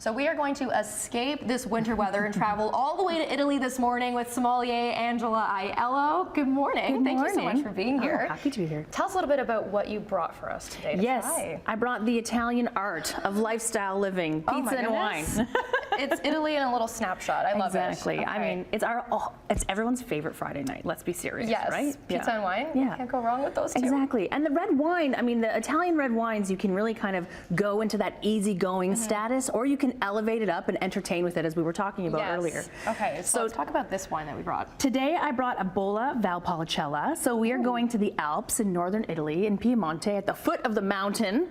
So we are going to escape this winter weather and travel all the way to Italy this morning with sommelier Angela Aiello. Good morning. Thank you so much for being here. Happy to be here. Tell us a little bit about what you brought for us today to try. I brought the Italian art of lifestyle living, pizza and wine. It's Italy in a little snapshot. I love it. Exactly. Okay. I mean, it's everyone's favorite Friday night. Let's be serious, right? Pizza and wine. Yeah. Can't go wrong with those two. Exactly. And the red wine, I mean, the Italian red wines, you can really kind of go into that easygoing status, or you can elevate it up and entertain with it, as we were talking about earlier. Okay, so let's talk about this wine that we brought. Today I brought a Bolla Valpolicella. So we are going to the Alps in northern Italy, in Piemonte, at the foot of the mountain,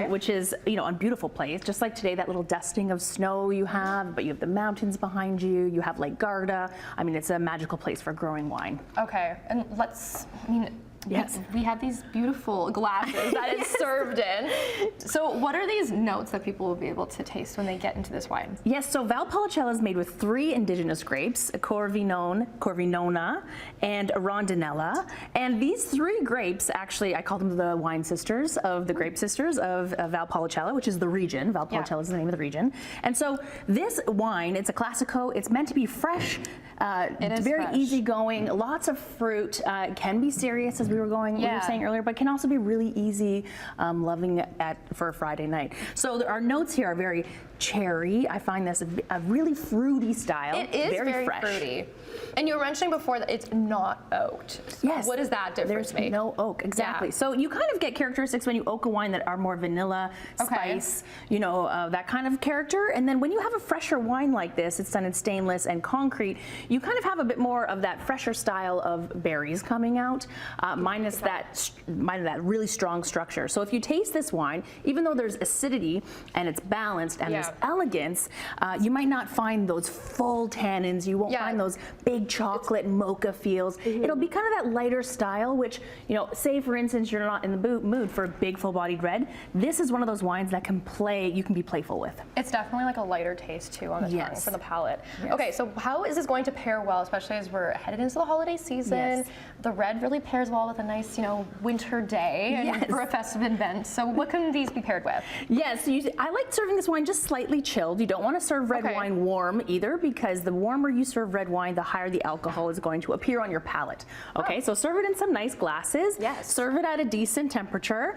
which is, a beautiful place. Just like today, that little dusting of snow you have, but you have the mountains behind you. You have Lake Garda. I mean, it's a magical place for growing wine. Okay, and we have these beautiful glasses that it's served in. So what are these notes that people will be able to taste when they get into this wine? Yes, so Valpolicella is made with 3 indigenous grapes, Corvinona, and Rondinella. And these 3 grapes, actually, I call them the wine sisters of the grape sisters of Valpolicella, which is the region. Valpolicella is the name of the region. And so this wine, it's a Classico. It's meant to be fresh. It's very easygoing, lots of fruit. It can be serious, as we were saying earlier, but can also be really easy, loving for a Friday night. So our notes here are very cherry. I find this a really fruity style. It is very fresh. Fruity. And you were mentioning before that it's not oaked. Yes. What does that difference make? No oak, exactly. Yeah. So you kind of get characteristics when you oak a wine that are more vanilla, spice, that kind of character. And then when you have a fresher wine like this, it's done in stainless and concrete, you kind of have a bit more of that fresher style of berries coming out, minus that really strong structure. So if you taste this wine, even though there's acidity and it's balanced and there's elegance, you might not find those full tannins. You won't find those big chocolate mocha feels. It'll be kind of that lighter style, which, say for instance, you're not in the mood for a big full-bodied red. This is one of those wines that you can be playful with. It's definitely like a lighter taste too on the tongue for the palate. Yes. Okay, so how is this going to pair well, especially as we're headed into the holiday season? Yes. The red really pairs well with a nice, winter day and for a festive event. So what can these be paired with? Yes, I like serving this wine just slightly chilled. You don't want to serve red wine warm either, because the warmer you serve red wine, the higher the alcohol is going to appear on your palate. Okay, so serve it in some nice glasses. Yes. Serve it at a decent temperature.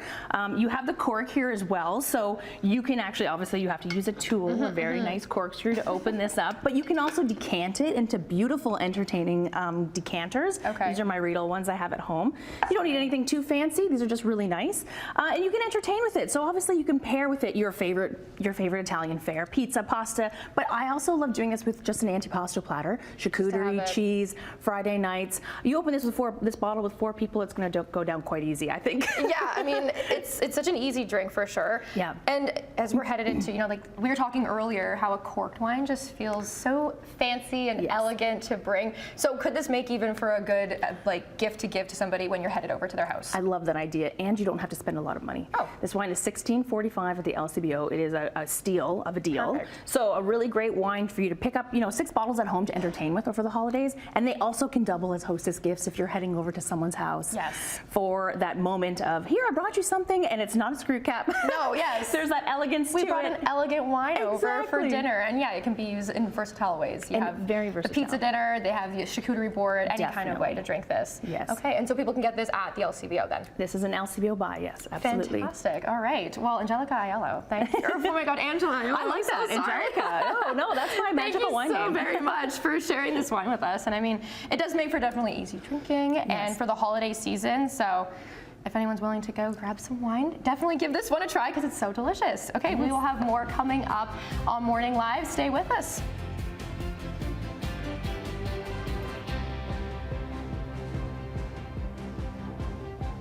You have the cork here as well, so you can actually, obviously you have to use a tool, a very nice corkscrew to open this up, but you can also decant it into beautiful, entertaining decanters. Okay. These are my Riedel ones I have at home. You don't need anything too fancy. These are just really nice, and you can entertain with it. So obviously you can pair with it your favorite Italian fare, pizza, pasta. But I also love doing this with just an antipasto platter, charcuterie, cheese, Friday nights. You open this this bottle with 4 people, it's going to go down quite easy, I think. Yeah, I mean it's such an easy drink for sure. Yeah. And as we're headed into, like we were talking earlier, how a corked wine just feels so fancy and elegant to bring. So could this make even for a good gift to give to somebody when you're headed over to their house? I love that idea, and you don't have to spend a lot of money. Oh. This wine is $16.45 at the LCBO. It is a steal of a deal. Perfect. So a really great wine for you to pick up, 6 bottles at home to entertain with over the holidays, and they also can double as hostess gifts if you're heading over to someone's house. Yes. For that moment of, here, I brought you something, and it's not a screw cap. No, yes. There's that elegance to it. We brought an elegant wine over for dinner, and it can be used in versatile ways. You have very versatile. The pizza dinner, they have the charcuterie board, any kind of way to drink this. Yes. Okay, and so people can get this at the LCBO then? This is an LCBO buy, yes, absolutely. Fantastic. All right. Well, Angelica Aiello, thank you. Oh my God, Angela. I like that, Angelica. No, that's my magical wine name. Thank you so very much for sharing this wine with us. And I mean, it does make for definitely easy drinking and for the holiday season. So if anyone's willing to go grab some wine, definitely give this one a try because it's so delicious. Okay, we will have more coming up on Morning Live. Stay with us.